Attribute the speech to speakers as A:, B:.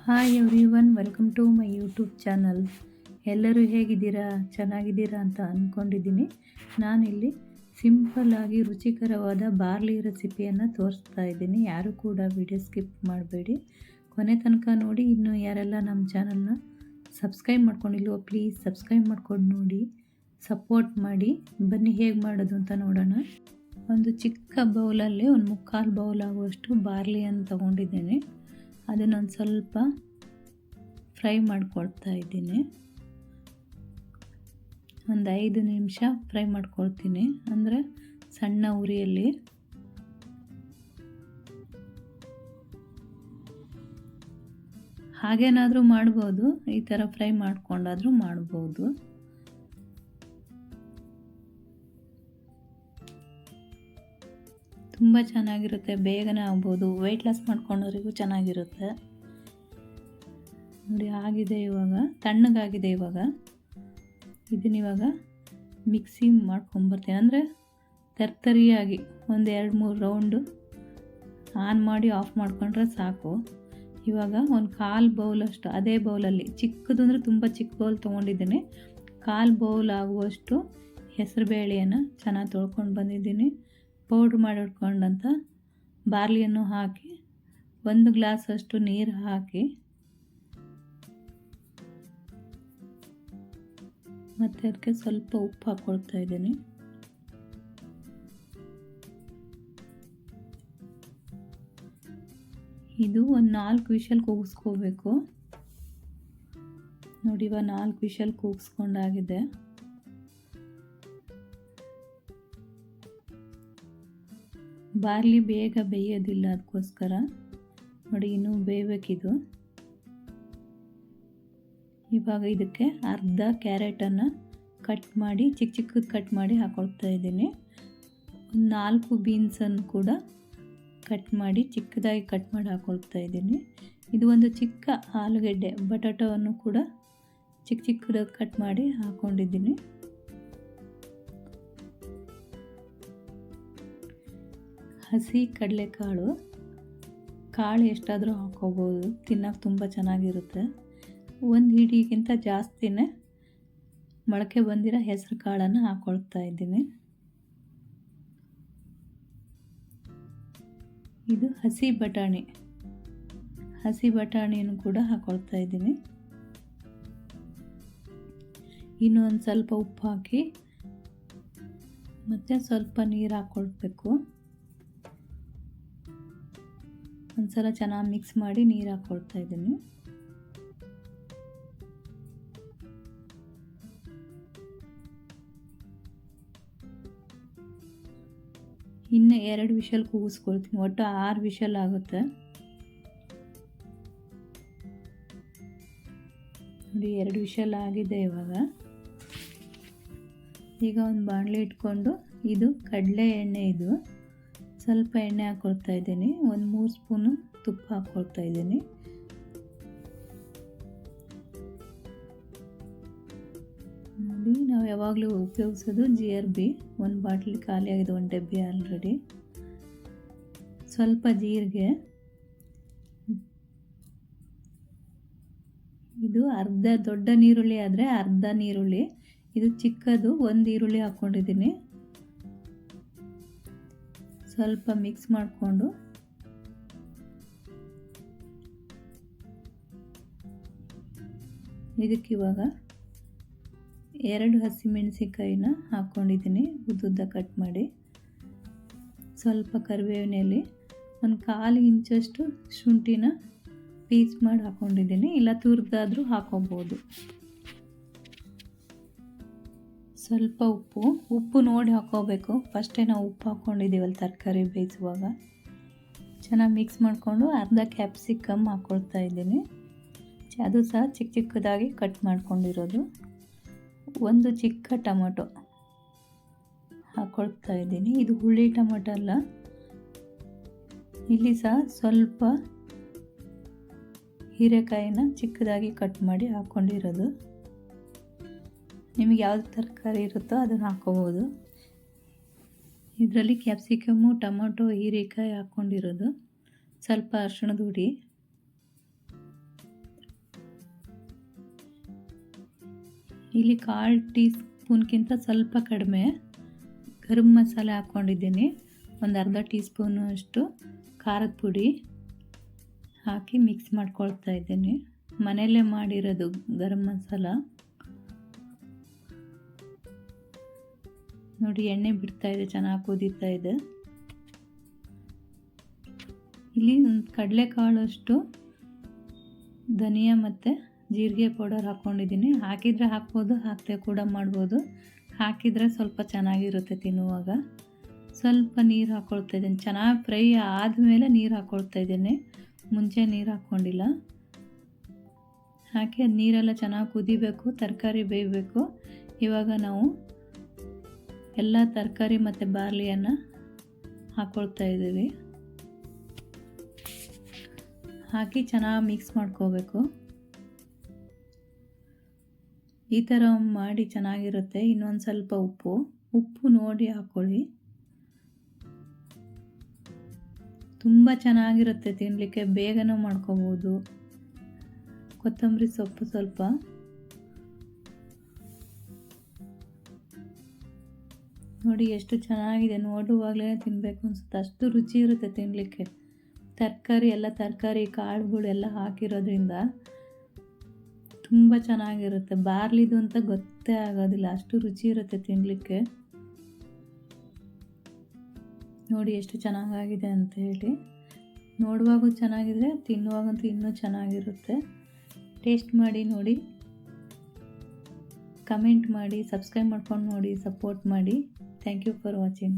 A: Hi everyone, welcome to my YouTube channel. ಎಲ್ಲರೂ ಹೇಗಿದ್ದೀರಾ? ಚೆನ್ನಾಗಿದ್ದೀರಾ ಅಂತ ಅಂದ್ಕೊಂಡಿದ್ದೀನಿ. ನಾನಿಲ್ಲಿ ಸಿಂಪಲ್ಲಾಗಿ ರುಚಿಕರವಾದ ಬಾರ್ಲಿ ರೆಸಿಪಿಯನ್ನು ತೋರಿಸ್ತಾ ಇದ್ದೀನಿ. ಯಾರು ಕೂಡ ವಿಡಿಯೋ ಸ್ಕಿಪ್ ಮಾಡಬೇಡಿ, ಕೊನೆ ತನಕ ನೋಡಿ. ಇನ್ನೂ ಯಾರೆಲ್ಲ ನಮ್ಮ ಚಾನಲ್ನ ಸಬ್ಸ್ಕ್ರೈಬ್ ಮಾಡ್ಕೊಂಡಿಲ್ವೋ ಪ್ಲೀಸ್ ಸಬ್ಸ್ಕ್ರೈಬ್ ಮಾಡ್ಕೊಂಡು ನೋಡಿ, ಸಪೋರ್ಟ್ ಮಾಡಿ. ಬನ್ನಿ ಹೇಗೆ ಮಾಡೋದು ಅಂತ ನೋಡೋಣ. ಒಂದು ಚಿಕ್ಕ ಬೌಲಲ್ಲಿ ಒಂದು 3/4 ಬೌಲ್ ಆಗುವಷ್ಟು ಬಾರ್ಲಿಯನ್ನು ತೊಗೊಂಡಿದ್ದೀನಿ. ಅದನ್ನೊಂದು ಸ್ವಲ್ಪ ಫ್ರೈ ಮಾಡ್ಕೊಳ್ತಾ ಇದ್ದೀನಿ. ಒಂದು 5 ನಿಮಿಷ ಫ್ರೈ ಮಾಡ್ಕೊಳ್ತೀನಿ, ಅಂದರೆ ಸಣ್ಣ ಉರಿಯಲ್ಲಿ. ಹಾಗೇನಾದರೂ ಮಾಡ್ಬೋದು, ಈ ಥರ ಫ್ರೈ ಮಾಡ್ಕೊಂಡಾದರೂ ಮಾಡ್ಬೋದು. ತುಂಬ ಚೆನ್ನಾಗಿರುತ್ತೆ, ಬೇಗನೆ ಆಗ್ಬೋದು. ವೆಯ್ಟ್ ಲಾಸ್ ಮಾಡ್ಕೊಂಡವರಿಗೂ ಚೆನ್ನಾಗಿರುತ್ತೆ. ನೋಡಿ ಆಗಿದೆ, ಇವಾಗ ತಣ್ಣಗಾಗಿದೆ. ಇವಾಗ ಇದನ್ನಿವಾಗ ಮಿಕ್ಸಿ ಮಾಡ್ಕೊಂಬರ್ತೀನಿ, ಅಂದರೆ ತರ್ತರಿಯಾಗಿ ಒಂದು 2-3 ರೌಂಡು ಆನ್ ಮಾಡಿ ಆಫ್ ಮಾಡ್ಕೊಂಡ್ರೆ ಸಾಕು. ಇವಾಗ ಒಂದು 1/4 ಬೌಲಷ್ಟು, ಅದೇ ಬೌಲಲ್ಲಿ ಚಿಕ್ಕದು ಅಂದರೆ ತುಂಬ ಚಿಕ್ಕ ಬೌಲ್ ತೊಗೊಂಡಿದ್ದೀನಿ. 1/4 ಬೌಲ್ ಆಗುವಷ್ಟು ಹೆಸರುಬೇಳೆಯನ್ನು ಚೆನ್ನಾಗಿ ತೊಳ್ಕೊಂಡು ಬಂದಿದ್ದೀನಿ. ಪೌಡ್ರ್ ಮಾಡಿಟ್ಕೊಂಡಂಥ ಬಾರ್ಲಿಯನ್ನು ಹಾಕಿ 1 ಗ್ಲಾಸಷ್ಟು ನೀರು ಹಾಕಿ, ಮತ್ತು ಅದಕ್ಕೆ ಸ್ವಲ್ಪ ಉಪ್ಪು ಹಾಕ್ಕೊಳ್ತಾ ಇದ್ದೀನಿ. ಇದು ಒಂದು 4 ವಿಷಲ್ ಕೂಗಿಸ್ಕೋಬೇಕು. ನೋಡಿ, ಇವಾಗ 4 ವಿಷಲ್ ಕೂಗಿಸ್ಕೊಂಡಾಗಿದೆ. ಬಾರ್ಲಿ ಬೇಗ ಬೇಯೋದಿಲ್ಲ, ಅದಕ್ಕೋಸ್ಕರ ನೋಡಿ ಇನ್ನೂ ಬೇಯಬೇಕಿದು. ಇವಾಗ ಇದಕ್ಕೆ ಅರ್ಧ ಕ್ಯಾರೆಟನ್ನು ಕಟ್ ಮಾಡಿ ಚಿಕ್ಕದು ಕಟ್ ಮಾಡಿ ಹಾಕ್ಕೊಳ್ತಾ ಇದ್ದೀನಿ. ಒಂದು 4 ಬೀನ್ಸನ್ನು ಕೂಡ ಕಟ್ ಮಾಡಿ ಚಿಕ್ಕದಾಗಿ ಕಟ್ ಮಾಡಿ ಹಾಕ್ಕೊಳ್ತಾ ಇದ್ದೀನಿ. ಇದು ಒಂದು ಚಿಕ್ಕ ಆಲೂಗೆಡ್ಡೆ, ಬಟಾಟವನ್ನು ಕೂಡ ಚಿಕ್ಕದಾಗಿ ಕಟ್ ಮಾಡಿ ಹಾಕ್ಕೊಂಡಿದ್ದೀನಿ. ಹಸಿ ಕಡಲೆಕಾಳು, ಕಾಳು ಎಷ್ಟಾದರೂ ಹಾಕ್ಕೋಬೋದು, ತಿನ್ನೋಕೆ ತುಂಬ ಚೆನ್ನಾಗಿರುತ್ತೆ. 1 ಹಿಡಿಗಿಂತ ಜಾಸ್ತಿನೇ ಮೊಳಕೆ ಬಂದಿರೋ ಹೆಸರು ಕಾಳನ್ನು ಹಾಕ್ಕೊಳ್ತಾ ಇದ್ದೀನಿ. ಇದು ಹಸಿ ಬಟಾಣಿಯನ್ನು ಕೂಡ ಹಾಕ್ಕೊಳ್ತಾ ಇದ್ದೀನಿ. ಇನ್ನೂ ಒಂದು ಸ್ವಲ್ಪ ಉಪ್ಪು ಹಾಕಿ ಮತ್ತು ಸ್ವಲ್ಪ ನೀರು ಹಾಕ್ಕೊಳ್ಬೇಕು. ಒಂದು ಸಲ ಚೆನ್ನಾಗಿ ಮಿಕ್ಸ್ ಮಾಡಿ ನೀರು ಹಾಕ್ಕೊಳ್ತಾ ಇದ್ದೀನಿ. ಇನ್ನು 2 ವಿಷಲ್ ಕೂಗಿಸ್ಕೊಳ್ತೀನಿ. ಒಟ್ಟು 6 ವಿಷಲ್ ಆಗುತ್ತೆ. ನೋಡಿ 2 ವಿಷಲ್ ಆಗಿದೆ. ಈಗ ಒಂದು ಬಾಣಲೆ ಇಟ್ಕೊಂಡು, ಇದು ಕಡಲೆ ಎಣ್ಣೆ, ಇದು ಸ್ವಲ್ಪ ಎಣ್ಣೆ ಹಾಕ್ಕೊಳ್ತಾ ಇದ್ದೀನಿ. ಒಂದು 3 ಸ್ಪೂನು ತುಪ್ಪ ಹಾಕ್ಕೊಳ್ತಾ ಇದ್ದೀನಿ. ನೋಡಿ, ನಾವು ಯಾವಾಗಲೂ ಉಪಯೋಗಿಸೋದು GRB. 1 ಬಾಟ್ಲಿ ಖಾಲಿಯಾಗಿದೆ, 1 ಡಬ್ಬಿ ಆಲ್ರೆಡಿ. ಸ್ವಲ್ಪ ಜೀರಿಗೆ, ಇದು ಅರ್ಧ ದೊಡ್ಡ ನೀರುಳ್ಳಿ ಆದರೆ ಅರ್ಧ ನೀರುಳ್ಳಿ, ಇದು ಚಿಕ್ಕದು 1 ಈರುಳ್ಳಿ ಹಾಕ್ಕೊಂಡಿದ್ದೀನಿ. ಸ್ವಲ್ಪ ಮಿಕ್ಸ್ ಮಾಡಿಕೊಂಡು ಇದಕ್ಕಿವಾಗ 2 ಹಸಿಮೆಣಸಿಕಾಯಿನ ಹಾಕ್ಕೊಂಡಿದ್ದೀನಿ, ಉದ್ದುದ್ದ ಕಟ್ ಮಾಡಿ. ಸ್ವಲ್ಪ ಕರಿಬೇವಿನ ಎಲೆ, ಒಂದು 1/4 ಇಂಚಷ್ಟು ಶುಂಠಿನ ಪೀಸ್ ಮಾಡಿ ಹಾಕ್ಕೊಂಡಿದ್ದೀನಿ, ಇಲ್ಲ ತುರಿದಾದರೂ ಹಾಕ್ಕೊಬೋದು. ಸ್ವಲ್ಪ ಉಪ್ಪು ನೋಡಿ ಹಾಕ್ಕೋಬೇಕು. ಫಸ್ಟೇ ನಾವು ಉಪ್ಪು ಹಾಕ್ಕೊಂಡಿದ್ದೀವಲ್ಲ ತರಕಾರಿ ಬೇಯಿಸುವಾಗ. ಚೆನ್ನಾಗಿ ಮಿಕ್ಸ್ ಮಾಡಿಕೊಂಡು ಅರ್ಧ ಕ್ಯಾಪ್ಸಿಕಮ್ ಹಾಕ್ಕೊಳ್ತಾ ಇದ್ದೀನಿ. ಅದು ಸಹ ಚಿಕ್ಕದಾಗಿ ಕಟ್ ಮಾಡ್ಕೊಂಡಿರೋದು. 1 ಚಿಕ್ಕ ಟೊಮೊಟೊ ಹಾಕ್ಕೊಳ್ತಾ ಇದ್ದೀನಿ. ಇದು ಹುಳಿ ಟೊಮೊಟೊ ಅಲ್ಲ. ಇಲ್ಲಿ ಸಹ ಸ್ವಲ್ಪ ಹೀರೆಕಾಯಿನ ಚಿಕ್ಕದಾಗಿ ಕಟ್ ಮಾಡಿ ಹಾಕ್ಕೊಂಡಿರೋದು. ನಿಮಗೆ ಯಾವ್ದು ತರಕಾರಿ ಇರುತ್ತೋ ಅದನ್ನು ಹಾಕ್ಕೋಬೋದು. ಇದರಲ್ಲಿ ಕ್ಯಾಪ್ಸಿಕಮ್ಮು, ಟೊಮೊಟೊ, ಹೀರೆಕಾಯಿ ಹಾಕ್ಕೊಂಡಿರೋದು. ಸ್ವಲ್ಪ ಅರಿಶಿಣದ ಹುಡಿ, ಇಲ್ಲಿ 1/4 ಟೀ ಸ್ಪೂನ್ಗಿಂತ ಸ್ವಲ್ಪ ಕಡಿಮೆ ಗರಂ ಮಸಾಲೆ ಹಾಕ್ಕೊಂಡಿದ್ದೀನಿ. ಒಂದು ಅರ್ಧ ಟೀ ಸ್ಪೂನು ಅಷ್ಟು ಖಾರದ ಪುಡಿ ಹಾಕಿ ಮಿಕ್ಸ್ ಮಾಡ್ಕೊಳ್ತಾ ಇದ್ದೀನಿ. ಮನೆಯಲ್ಲೇ ಮಾಡಿರೋದು ಗರಂ ಮಸಾಲ. ನೋಡಿ ಎಣ್ಣೆ ಬಿಡ್ತಾ ಇದೆ, ಚೆನ್ನಾಗಿ ಕುದೀತಾ ಇದೆ. ಇಲ್ಲಿ ಒಂದು ಕಡಲೆಕಾಳು ಅಷ್ಟು ಧನಿಯಾ ಮತ್ತು ಜೀರಿಗೆ ಪೌಡರ್ ಹಾಕ್ಕೊಂಡಿದ್ದೀನಿ. ಹಾಕಿದರೆ ಹಾಕ್ಬೋದು, ಹಾಕದೆ ಕೂಡ ಮಾಡ್ಬೋದು. ಹಾಕಿದರೆ ಸ್ವಲ್ಪ ಚೆನ್ನಾಗಿರುತ್ತೆ ತಿನ್ನುವಾಗ. ಸ್ವಲ್ಪ ನೀರು ಹಾಕ್ಕೊಳ್ತಾ ಇದ್ದೀನಿ. ಚೆನ್ನಾಗಿ ಫ್ರೈ ಆದಮೇಲೆ ನೀರು ಹಾಕ್ಕೊಳ್ತಾ ಇದ್ದೀನಿ, ಮುಂಚೆ ನೀರು ಹಾಕ್ಕೊಂಡಿಲ್ಲ. ಹಾಕಿ ಅದು ನೀರೆಲ್ಲ ಚೆನ್ನಾಗಿ ಕುದಿಬೇಕು, ತರಕಾರಿ ಬೇಯಬೇಕು. ಇವಾಗ ನಾವು ಎಲ್ಲ ತರಕಾರಿ ಮತ್ತು ಬಾರ್ಲಿಯನ್ನು ಹಾಕ್ಕೊಳ್ತಾ ಇದ್ದೀವಿ. ಹಾಕಿ ಚೆನ್ನಾಗಿ ಮಿಕ್ಸ್ ಮಾಡ್ಕೋಬೇಕು. ಈ ಥರ ಮಾಡಿ ಚೆನ್ನಾಗಿರುತ್ತೆ. ಇನ್ನೊಂದು ಸ್ವಲ್ಪ ಉಪ್ಪು ನೋಡಿ ಹಾಕ್ಕೊಳ್ಳಿ. ತುಂಬ ಚೆನ್ನಾಗಿರುತ್ತೆ ತಿನ್ನಲಿಕ್ಕೆ, ಬೇಗನೂ ಮಾಡ್ಕೋಬೋದು. ಕೊತ್ತಂಬರಿ ಸೊಪ್ಪು ಸ್ವಲ್ಪ. ನೋಡಿ ಎಷ್ಟು ಚೆನ್ನಾಗಿದೆ, ನೋಡುವಾಗಲೇ ತಿನ್ನಬೇಕು ಅನಿಸುತ್ತೆ, ಅಷ್ಟು ರುಚಿ ಇರುತ್ತೆ ತಿನ್ನಲಿಕ್ಕೆ. ಎಲ್ಲ ತರಕಾರಿ ಕಾಳುಗಳೆಲ್ಲ ಹಾಕಿರೋದ್ರಿಂದ ತುಂಬ ಚೆನ್ನಾಗಿರುತ್ತೆ. ಬಾರ್ಲಿದು ಅಂತ ಗೊತ್ತೇ ಆಗೋದಿಲ್ಲ, ಅಷ್ಟು ರುಚಿ ಇರುತ್ತೆ ತಿನ್ನಲಿಕ್ಕೆ. ನೋಡಿ ಎಷ್ಟು ಚೆನ್ನಾಗಾಗಿದೆ ಅಂತ ಹೇಳಿ. ನೋಡುವಾಗೂ ಚೆನ್ನಾಗಿದ್ರೆ ತಿನ್ನುವಾಗಂತೂ ಇನ್ನೂ ಚೆನ್ನಾಗಿರುತ್ತೆ. ಟೇಸ್ಟ್ ಮಾಡಿ ನೋಡಿ, ಕಮೆಂಟ್ ಮಾಡಿ, ಸಬ್ಸ್ಕ್ರೈಬ್ ಮಾಡ್ಕೊಂಡು ನೋಡಿ, ಸಪೋರ್ಟ್ ಮಾಡಿ. Thank you for watching.